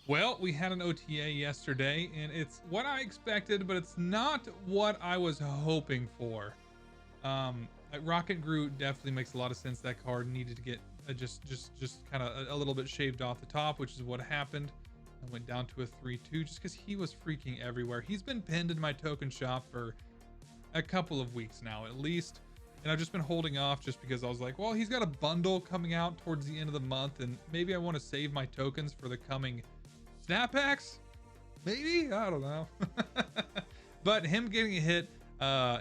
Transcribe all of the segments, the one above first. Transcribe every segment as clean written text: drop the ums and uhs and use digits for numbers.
Well, we had an OTA yesterday, and it's what I expected, but it's not what I was hoping for. Rocket Groot definitely makes a lot of sense. That card needed to get just kind of a little bit shaved off the top, which is what happened. I went down to a 3-2 just because he was freaking everywhere. He's been pinned in my token shop for a couple of weeks now, at least. And I've just been holding off just because I was like, well, he's got a bundle coming out towards the end of the month, and maybe I want to save my tokens for the coming snap packs. Maybe, I don't know. But him getting a hit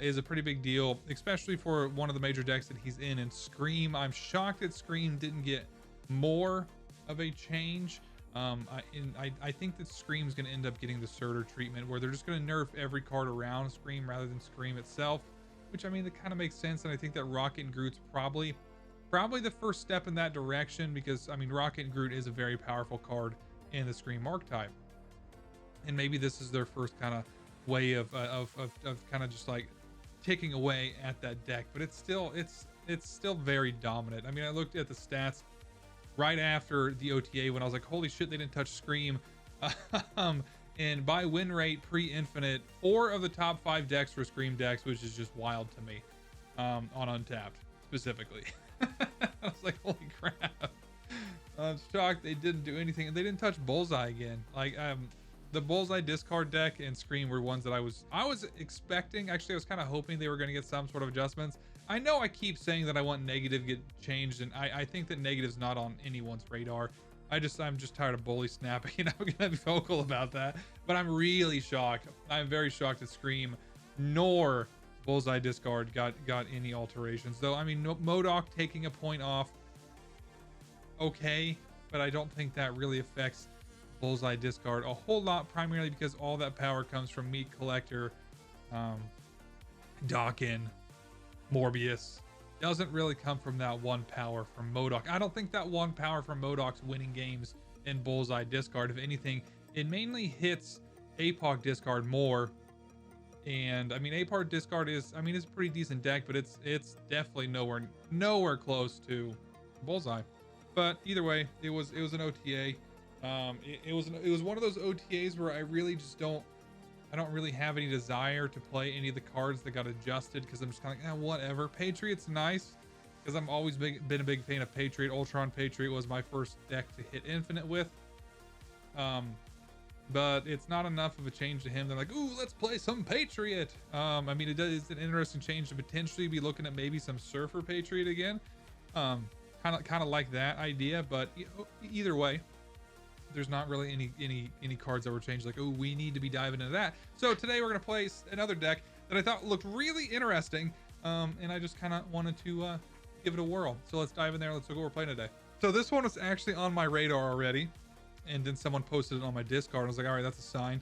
is a pretty big deal, especially for one of the major decks that he's in. And Scream, I'm shocked that Scream didn't get more of a change. I think that Scream's going to end up getting the Surtur treatment, where they're just going to nerf every card around Scream rather than Scream itself, which, I mean, that kind of makes sense. And I think that Rocket and Groot's probably the first step in that direction, because, I mean, Rocket and Groot is a very powerful card in the Scream archetype. And maybe this is their first kind of way of kind of just like ticking away at that deck, but it's still very dominant. I mean, I looked at the stats right after the OTA when I was like, holy shit, they didn't touch Scream. And by win rate pre-infinite, 4 of the top 5 decks were Scream decks, which is just wild to me. On Untapped specifically. I was like, holy crap. I'm shocked they didn't do anything, and they didn't touch Bullseye again. Like, the Bullseye discard deck and Scream were ones that I was expecting. Actually, I was kind of hoping they were going to get some sort of adjustments. I know I keep saying that I want negative to get changed, and I think that negative's not on anyone's radar. I'm just tired of bully snapping, and I'm gonna be vocal about that. But I'm really shocked. I'm very shocked that Scream nor Bullseye discard got any alterations. Though, I mean, MODOK taking a point off, okay, but I don't think that really affects Bullseye discard a whole lot, primarily because all that power comes from Meat Collector, Dawkin, Morbius. Doesn't really come from that one power from MODOK. I don't think that one power from MODOK's winning games in Bullseye discard. If anything, it mainly hits APOC discard more. And I mean, APOC discard is, I mean, it's a pretty decent deck, but it's definitely nowhere close to Bullseye. But either way, it was an OTA. It was one of those OTAs where I really just I don't really have any desire to play any of the cards that got adjusted, because I'm just kind of like, whatever. Patriot's nice, because I'm always been a big fan of Patriot. Ultron Patriot was my first deck to hit Infinite with. But it's not enough of a change to him. They're like, ooh, let's play some Patriot. I mean, it's an interesting change to potentially be looking at maybe some Surfer Patriot again. Kind of like that idea, but either way, there's not really any cards that were changed like, oh, we need to be diving into that. So today we're going to play another deck that I thought looked really interesting, and I just kind of wanted to give it a whirl. So let's dive in there. Let's look what we're playing today. So this one was actually on my radar already, and then someone posted it on my Discord. I was like, all right, that's a sign.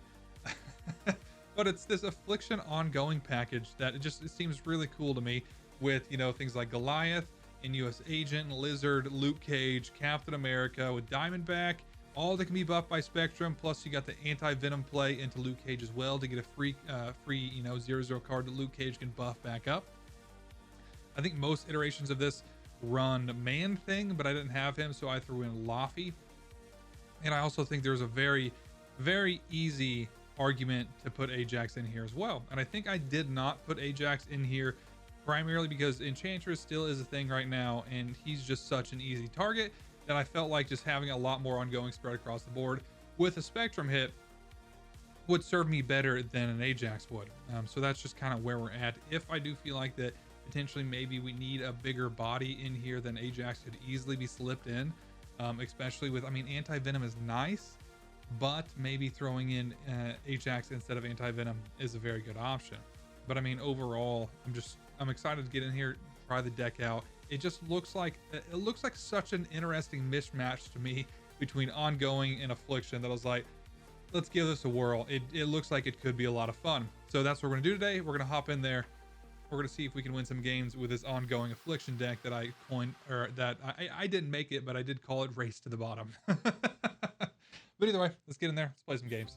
But it's this Affliction ongoing package that it seems really cool to me, with, you know, things like Goliath and US Agent, Lizard, Luke Cage, Captain America, with Diamondback, all that can be buffed by Spectrum. Plus you got the Anti-Venom play into Luke Cage as well to get a free, you know, 0/0 card that Luke Cage can buff back up. I think most iterations of this run Man Thing, but I didn't have him, so I threw in Laufey. And I also think there's a very, very easy argument to put Ajax in here as well. And I think I did not put Ajax in here primarily because Enchantress still is a thing right now, and he's just such an easy target that I felt like just having a lot more ongoing spread across the board with a Spectrum hit would serve me better than an Ajax would. So that's just kind of where we're at. If I do feel like that potentially maybe we need a bigger body in here, then Ajax could easily be slipped in, especially with, I mean, Anti-Venom is nice, but maybe throwing in Ajax instead of Anti-Venom is a very good option. But I mean, overall, I'm excited to get in here, try the deck out. It just looks like such an interesting mismatch to me between Ongoing and Affliction that I was like, let's give this a whirl. It looks like it could be a lot of fun. So that's what we're gonna do today. We're gonna hop in there. We're gonna see if we can win some games with this Ongoing Affliction deck that I coined, or that I didn't make it, but I did call it Race to the Bottom. But either way, let's get in there. Let's play some games.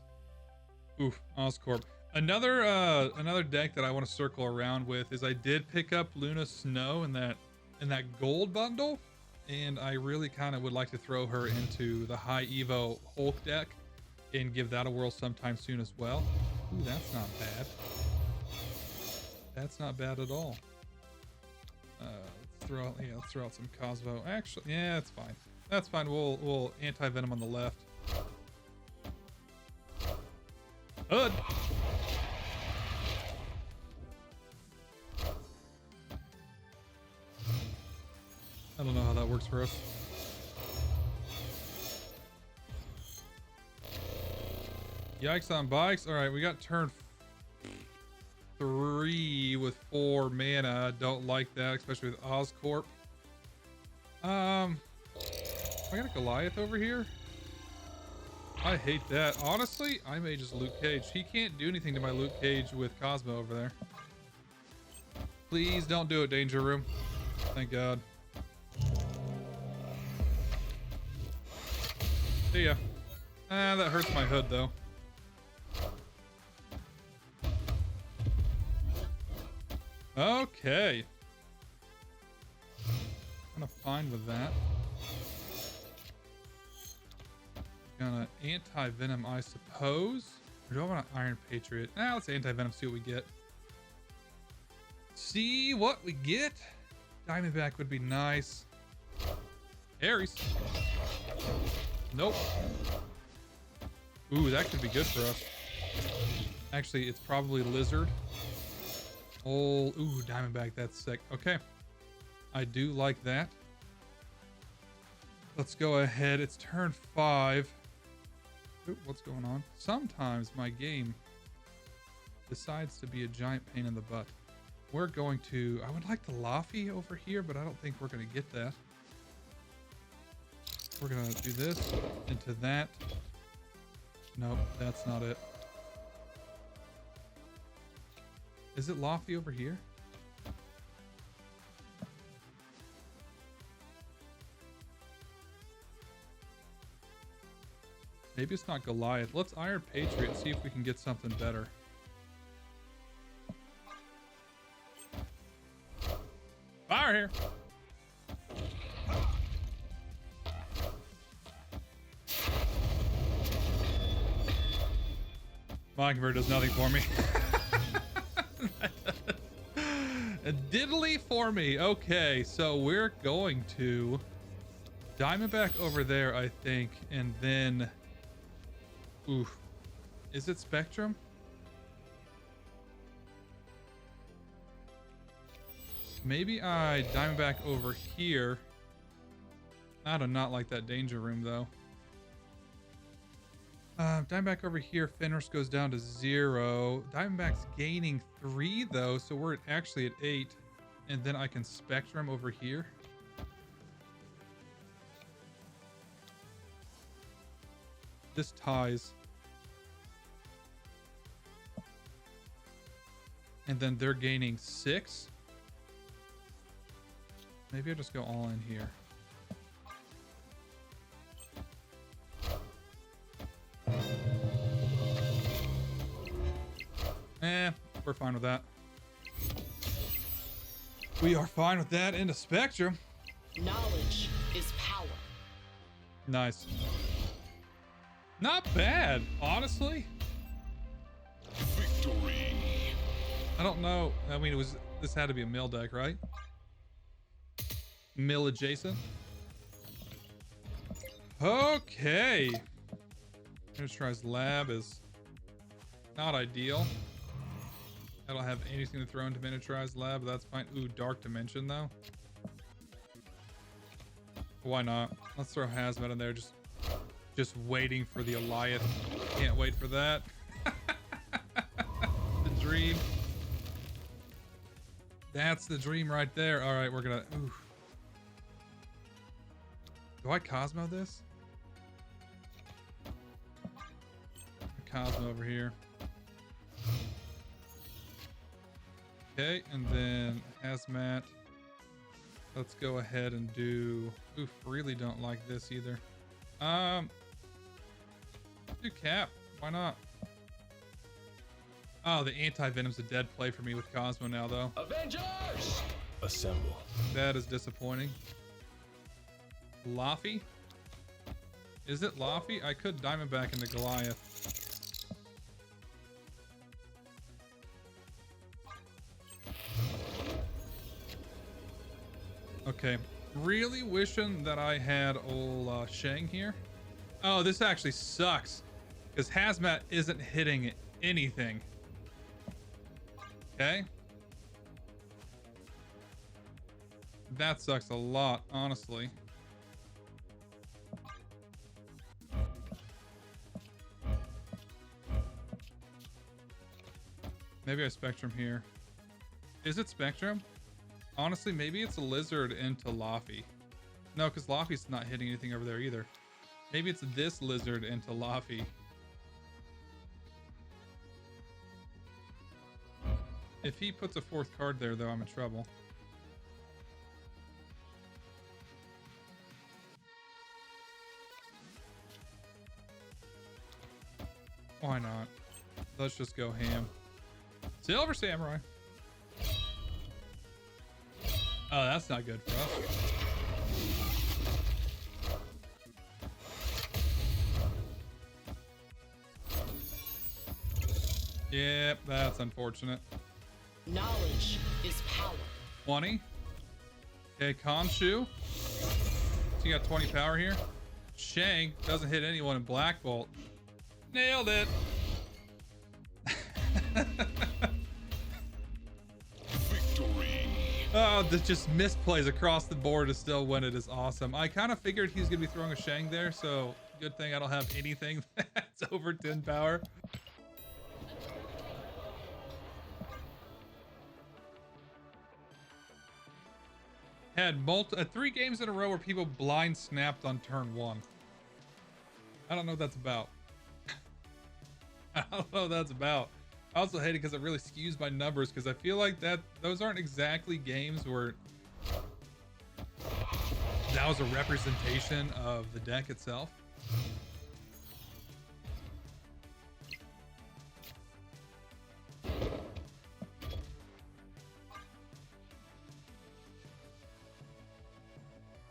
Oof, Oscorp. Another deck that I want to circle around with is I did pick up Luna Snow in that gold bundle, and I really kind of would like to throw her into the high Evo Hulk deck. and give that a whirl sometime soon as well. Ooh, that's not bad. That's not bad at all. Let's throw out some Cosmo. Actually, yeah, that's fine. That's fine. We'll Anti-Venom on the left. Hood. I don't know how that works for us. Yikes on bikes. All right, we got turn 3 with 4 mana. Don't like that, especially with Oscorp. I got a Goliath over here. I hate that. Honestly, I may just Luke Cage. He can't do anything to my Luke Cage with Cosmo over there. Please don't do it, Danger Room. Thank God. See ya. Ah, that hurts my hood though. Okay. Kind of fine with that. Gonna Anti-Venom, I suppose. Or do I want to Iron Patriot? Let's Anti-Venom, see what we get. See what we get. Diamondback would be nice. Aries. Nope. Ooh, that could be good for us. Actually, it's probably Lizard. Oh, ooh, Diamondback, that's sick. Okay. I do like that. Let's go ahead. It's turn 5. Ooh, what's going on? Sometimes my game decides to be a giant pain in the butt. We're going to... I would like the Laufey over here, but I don't think we're going to get that. We're going to do this into that. Nope, that's not it. Is it Laufey over here? Maybe it's not Goliath. Let's Iron Patriot, see if we can get something better. Fire here. Mind Converter does nothing for me. A diddly for me. Okay, so we're going to Diamondback over there, I think, and then... Oof. Is it Spectrum? Maybe I Diamondback over here. I do not like that Danger Room, though. Diamondback over here. Fenris goes down to 0. Diamondback's gaining 3, though, so we're actually at 8. And then I can Spectrum over here. This ties. And then they're gaining 6. Maybe I'll just go all in here. We're fine with that. We are fine with that into Spectrum. Knowledge is power. Nice. Not bad, honestly. Victory. I don't know. I mean, this had to be a mill deck, right? Mill adjacent. Okay. Miniaturized Lab is not ideal. I don't have anything to throw into Miniaturized Lab, but that's fine. Ooh, Dark Dimension, though. Why not? Let's throw Hazmat in there, just waiting for the Goliath. Can't wait for that. The dream. That's the dream right there. All right, we're gonna... Ooh. Do I Cosmo this? Cosmo over here. Okay, and then Hazmat. Let's go ahead and do... Oof, really don't like this either. Do Cap. Why not? Oh, the Anti-Venom's a dead play for me with Cosmo now, though. Avengers! Assemble. That is disappointing. Laufey. Is it Laufey? I could Diamondback into Goliath. Okay. Really wishing that I had old Shang here. Oh, this actually sucks. Because Hazmat isn't hitting anything. Okay. That sucks a lot, honestly. Maybe I Spectrum here. Is it Spectrum? Honestly, maybe it's a Lizard into Laufey. No, because Laufey's not hitting anything over there either. Maybe it's this Lizard into Laufey. If he puts a fourth card there, though, I'm in trouble. Why not? Let's just go ham. Silver Samurai. Oh, that's not good for us. Yep, that's unfortunate. Knowledge is power. 20. Okay, Khonshu. So you got 20 power here. Shang doesn't hit anyone in Black Bolt. Nailed it. Victory. Oh, the just misplays across the board to still win it is awesome. I kind of figured he was going to be throwing a Shang there, so good thing I don't have anything that's over 10 power. Had 3 games in a row where people blind snapped on turn 1. I don't know what that's about. I don't know what that's about. I also hate it because it really skews my numbers because I feel like those aren't exactly games where that was a representation of the deck itself.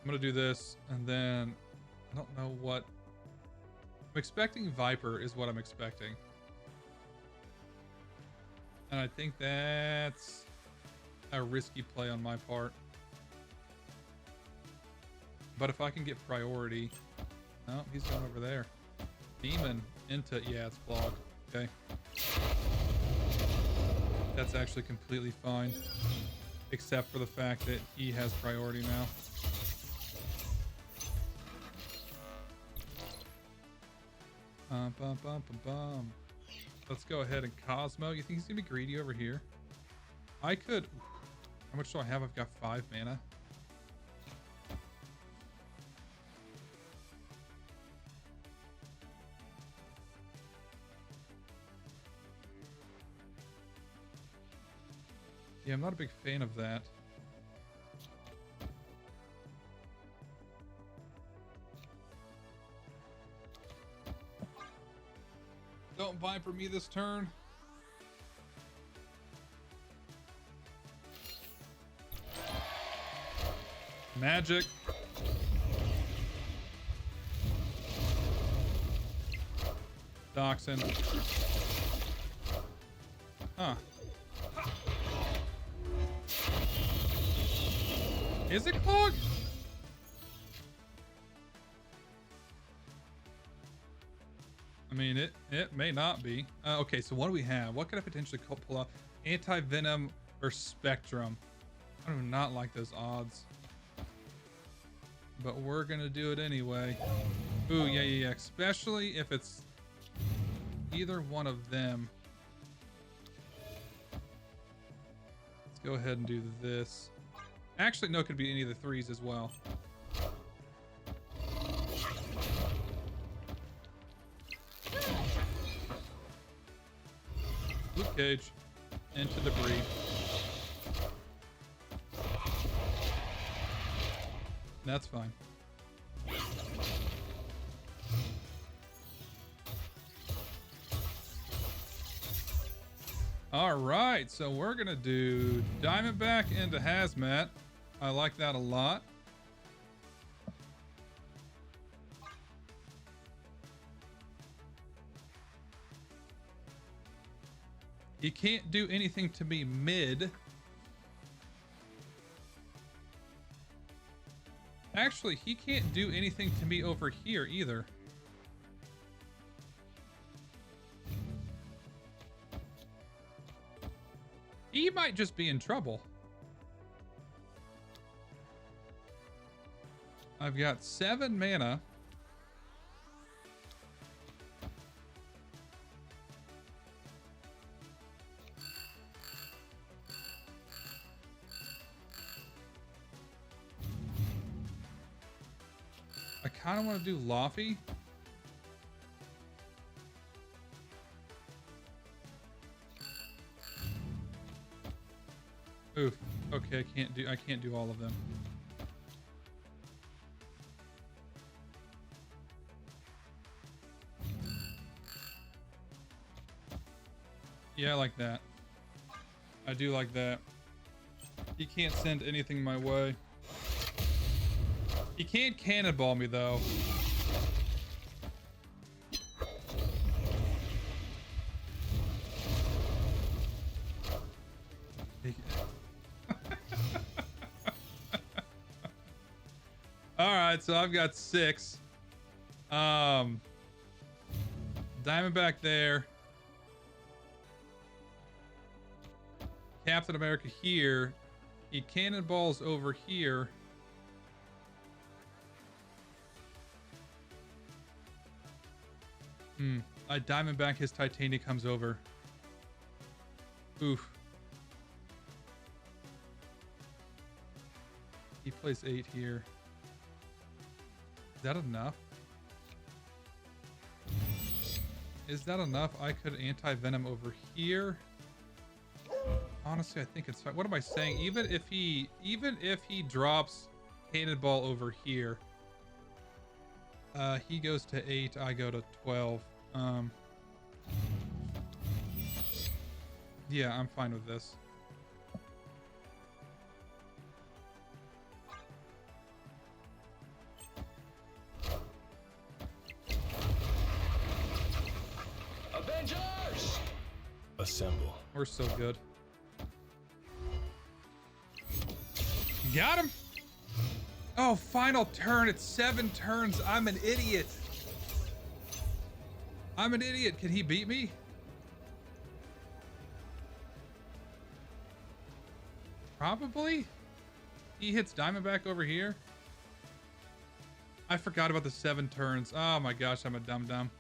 I'm gonna do this and then I don't know what I'm expecting. Viper is what I'm expecting. And I think that's a risky play on my part. But if I can get priority... No, he's going over there. Demon into... Yeah, it's Clog. Okay. That's actually completely fine. Except for the fact that he has priority now. Bum, bum, bum, bum, bum. Let's go ahead and Cosmo. You think he's gonna be greedy over here? I could. How much do I have? I've got 5 mana. Yeah, I'm not a big fan of that. Don't Viper me this turn. Magic. Dachshund. Huh. Is it Clog? I mean, it may not be. Okay, so what do we have? What could I potentially pull off? Anti-Venom or Spectrum? I do not like those odds. But we're going to do it anyway. Ooh, yeah. Especially if it's either one of them. Let's go ahead and do this. Actually, no, it could be any of the 3s as well. Luke Cage into debris. That's fine. All right, so we're gonna do Diamondback into Hazmat. I like that a lot. He can't do anything to me mid. Actually, he can't do anything to me over here either. He might just be in trouble. I've got 7 mana. I kind of want to do Laufey. Oof. Okay, I can't do all of them. Yeah, I like that. I do like that. He can't send anything my way. He can't cannonball me though. All right, so I've got 6. Diamondback there. Captain America here. He cannonballs over here. I Diamondback, his Titania comes over. Oof. He plays 8 here. Is that enough? Is that enough? I could Anti-Venom over here. Honestly, I think it's fine. What am I saying? Even if he drops Cannonball over here, he goes to 8, I go to 12. Yeah, I'm fine with this. Avengers! Assemble. We're so good. Got him. Oh, final turn. It's 7 turns. I'm an idiot. I'm an idiot. Can he beat me? Probably. He hits Diamondback over here. I forgot about the 7 turns. Oh my gosh, I'm a dum-dum.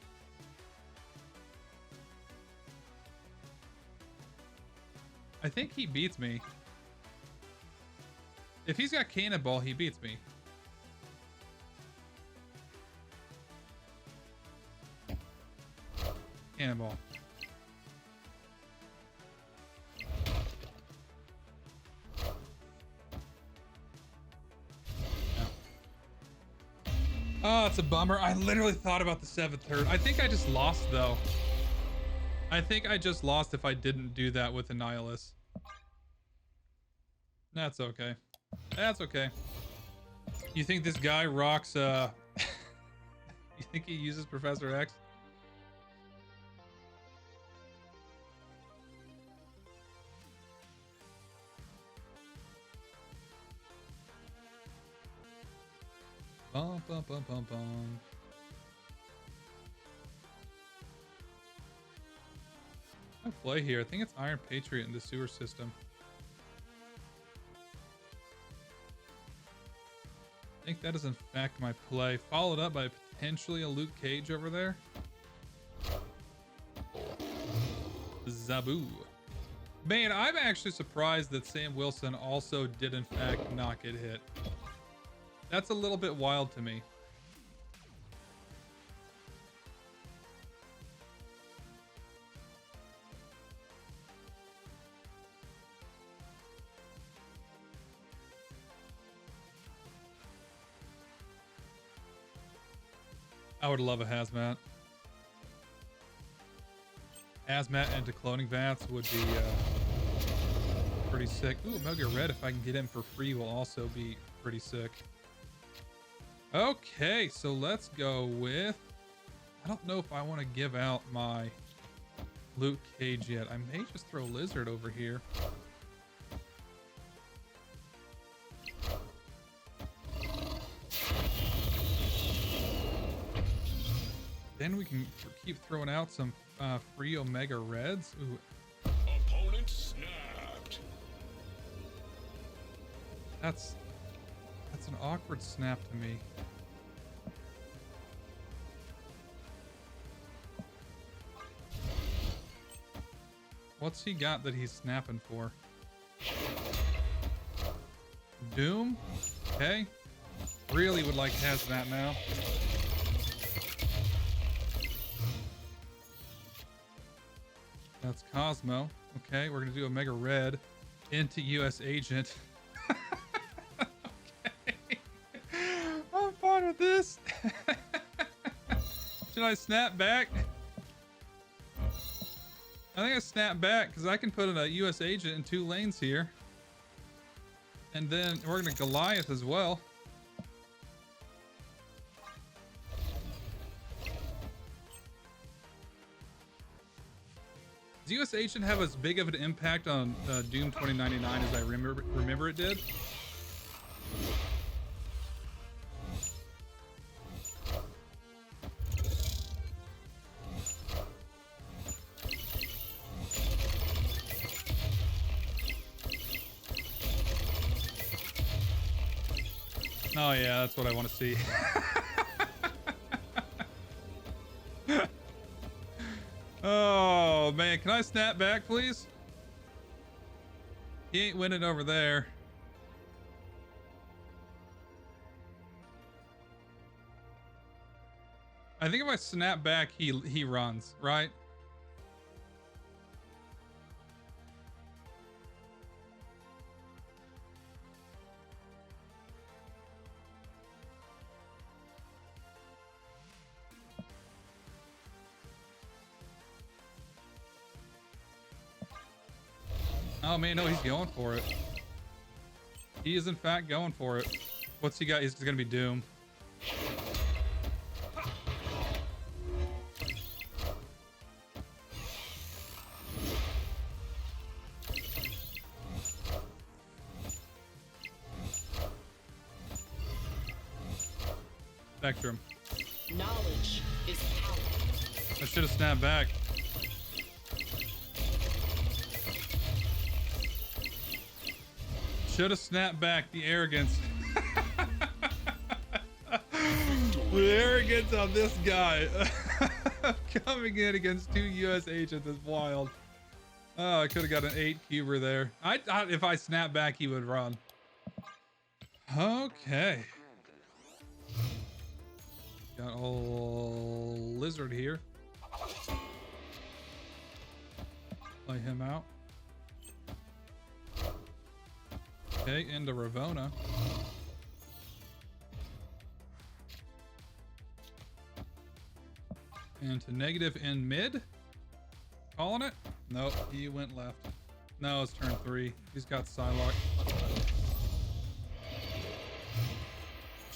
I think he beats me. If he's got Cannonball, he beats me. Cannonball. Oh, it's a bummer. I literally thought about the 7th turn. I think I just lost, though. I think I just lost if I didn't do that with Annihilus. That's okay. That's okay. You think this guy rocks, you think he uses Professor X? Bum, bum, bum, bum, bum. I play here. I think it's Iron Patriot in the sewer system. I think that is in fact my play. Followed up by potentially a Luke Cage over there. Zabu. Man, I'm actually surprised that Sam Wilson also did in fact not get hit. That's a little bit wild to me. I would love a Hazmat. Hazmat into cloning vats would be pretty sick. Ooh, Metal Gear Red, if I can get him for free, will also be pretty sick. Okay, so let's go with... I don't know if I want to give out my loot cage yet. I may just throw lizard over here. Then we can keep throwing out some free Omega Reds. Ooh. Opponent snapped. That's an awkward snap to me. What's he got that he's snapping for? Doom? Okay. Really would like Hazmat now. That's Cosmo. Okay, we're gonna do Omega Red into US Agent. Okay. I'm fine with this. Should I snap back? I think I snap back because I can put in a US Agent in 2 lanes here. And then we're gonna Goliath as well. Does US Agent have as big of an impact on Doom 2099 as I remember it did? Oh yeah, that's what I want to see. Oh man, can I snap back please? He ain't winning over there. I think if I snap back, he runs, right? Oh man, no, he's going for it. He is in fact going for it. What's he got? He's gonna be Doom. Spectrum. Knowledge is power. I should have snapped back. Should have snapped back. The arrogance. The arrogance on this guy. Coming in against 2 US agents is wild. Oh, I could have got an 8 cuber there. I thought if I snap back, he would run. Okay. Got all lizard here. Play him out. Okay, into Ravona. Into negative in mid. Calling it? Nope, he went left. No, it's turn 3. He's got Psylocke.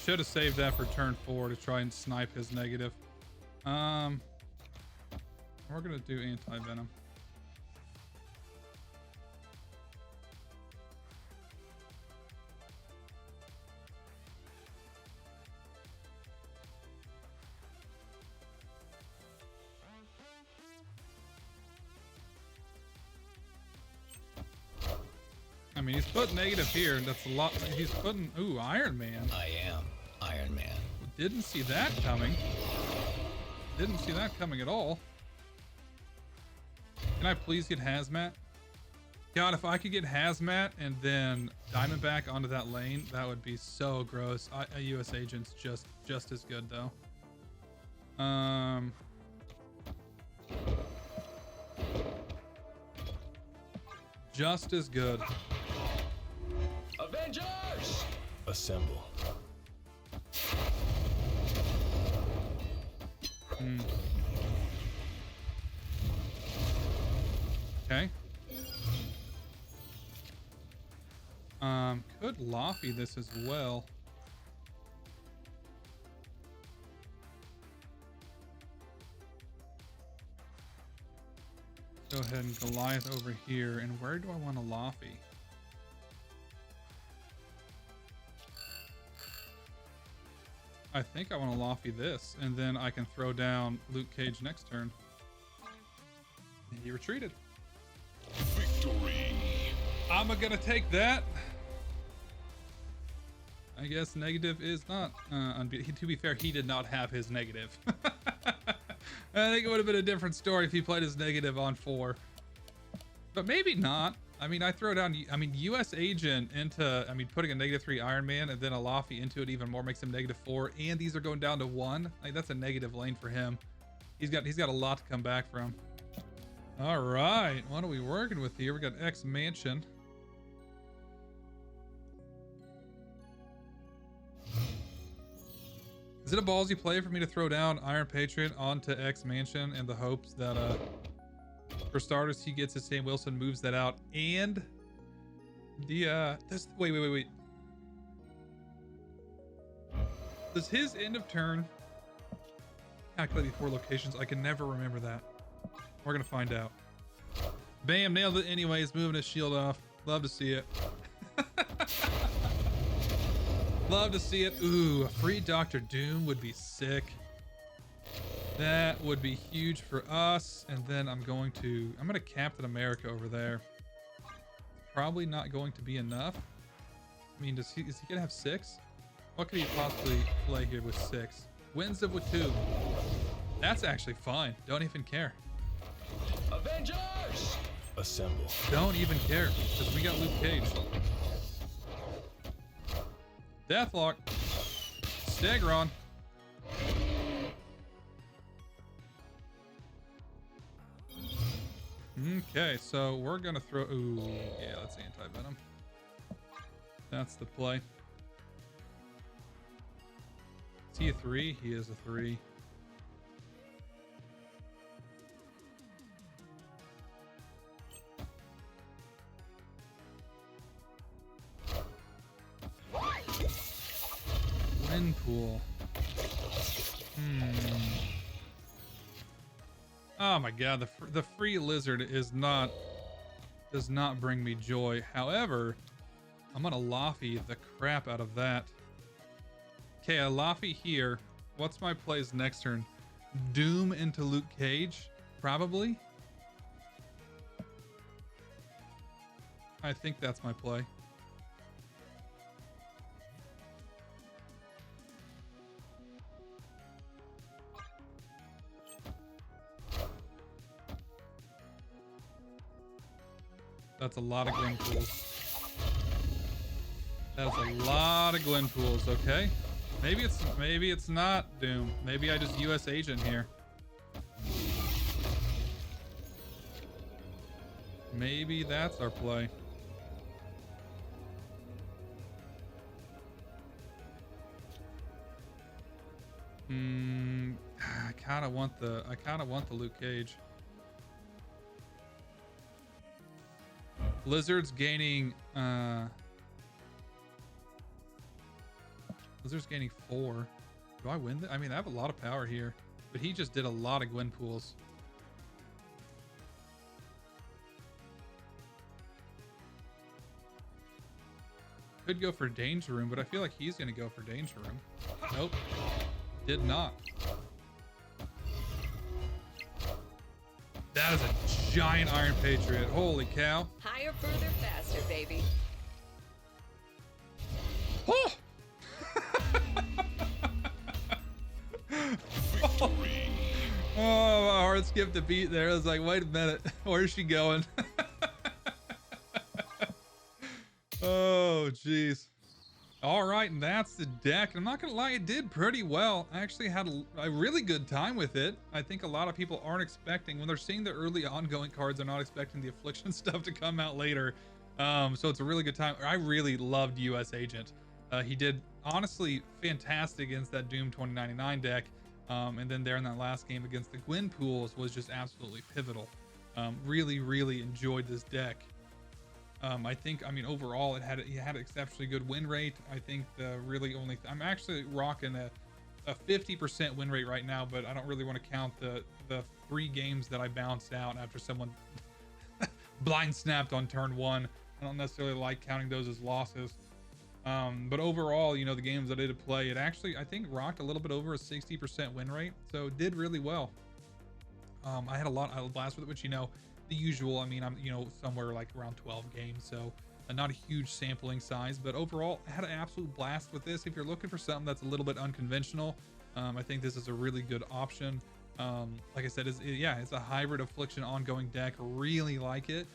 Should have saved that for turn 4 to try and snipe his negative. We're gonna do Anti-Venom. I mean, he's put negative here. That's a lot. He's putting, ooh, Iron Man. I am Iron Man. Didn't see that coming. Didn't see that coming at all. Can I please get Hazmat? God, if I could get Hazmat and then Diamondback onto that lane, that would be so gross. A US agent's just as good though. Just as good. Avengers! Assemble. Okay. Could Laufey this as well. Go ahead and Goliath over here. And where do I want a Laufey? I think I want to Laufey this, and then I can throw down Luke Cage next turn. And he retreated. Victory. I'm gonna take that. I guess negative is not unbeatable. To be fair, he did not have his negative. I think it would have been a different story if he played his negative on 4. But maybe not. I mean, I throw down, I mean, US Agent into, I mean, putting a -3 Iron Man and then a Laufey into it even more makes him -4. And these are going down to 1. Like, that's a negative lane for him. He's got a lot to come back from. All right, what are we working with here? We got X Mansion. Is it a ballsy play for me to throw down Iron Patriot onto X Mansion in the hopes that, for starters, he gets his Sam Wilson, moves that out, and the, wait. Does his end of turn calculate before locations? I can never remember that. We're gonna find out. Bam, nailed it anyways, moving his shield off. Love to see it. Love to see it. Ooh, a free Dr. Doom would be sick. That would be huge for us. And then I'm gonna Captain America over there. Probably not going to be enough. I mean, is he gonna have 6? What could he possibly play here with 6? Winds of with 2. That's actually fine. Don't even care. Avengers! Assemble. Don't even care, because we got Luke Cage. Deathlock. Stegron. Okay, so we're gonna throw. Ooh, yeah, that's Anti-Venom. That's the play. Is he a 3? He is a 3. Pool. Oh my god, the free lizard does not bring me joy. However, I'm gonna Laufey the crap out of that. Okay, a Laufey here. What's my plays next turn? Doom into Luke Cage, probably. I think that's my play. That's a lot of Gwen pools. That's a lot of Gwen pools. Okay, maybe it's not Doom. Maybe I just US Agent here. Maybe that's our play. I kind of want the Luke Cage. Lizard's gaining 4. Do I win that? I mean, I have a lot of power here, but he just did a lot of Gwen pools. Could go for Danger Room, but I feel like he's gonna go for Danger Room. Nope, did not. That is a giant Iron Patriot. Holy cow. Higher, further, faster, baby. Oh! Oh, my heart skipped a beat there. I was like, wait a minute. Where's she going? Oh, jeez. All right, and that's the deck. I'm not gonna lie, it did pretty well. I actually had a really good time with it. I think a lot of people aren't expecting, when they're seeing the early ongoing cards, they're not expecting the Affliction stuff to come out later. So it's a really good time. I really loved US Agent. He did honestly fantastic against that Doom 2099 deck. And then there in that last game against the Gwen pools was just absolutely pivotal. Really enjoyed this deck. I think, I mean, overall, it had an exceptionally good win rate. I think the really only, I'm actually rocking a a 50% win rate right now, but I don't really want to count the 3 games that I bounced out after someone blind snapped on turn 1. I don't necessarily like counting those as losses. But overall, you know, the games I did play, it actually, I think, rocked a little bit over a 60% win rate. So it did really well. I had a blast with it, which, you know, the usual. I mean, I'm, you know, somewhere like around 12 games. So not a huge sampling size, but overall, I had an absolute blast with this. If you're looking for something that's a little bit unconventional, I think this is a really good option. Like I said, it's a hybrid Affliction ongoing deck. Really like it.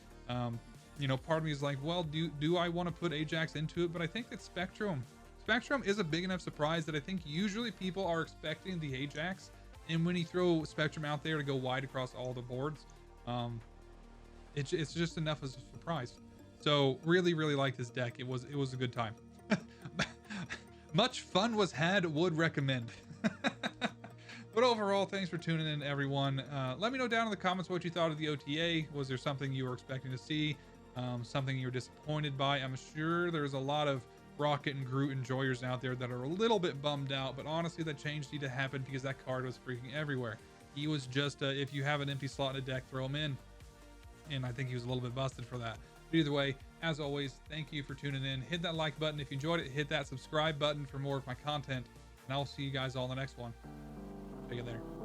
You know, part of me is like, well, do I want to put Ajax into it? But I think that Spectrum is a big enough surprise that I think usually people are expecting the Ajax, and when you throw Spectrum out there to go wide across all the boards, it's just enough as a surprise. So really like this deck. It was a good time. Much fun was had, would recommend. But overall, thanks for tuning in, everyone. Let me know down in the comments what you thought of the OTA. Was there something you were expecting to see? Something you were disappointed by? I'm sure there's a lot of Rocket and Groot enjoyers out there that are a little bit bummed out, but honestly, that change needed to happen because that card was freaking everywhere. He was just, if you have an empty slot in a deck, throw him in. And I think he was a little bit busted for that. But either way, as always, thank you for tuning in. Hit that like button if you enjoyed it. Hit that subscribe button for more of my content. And I'll see you guys all in the next one. Take it there.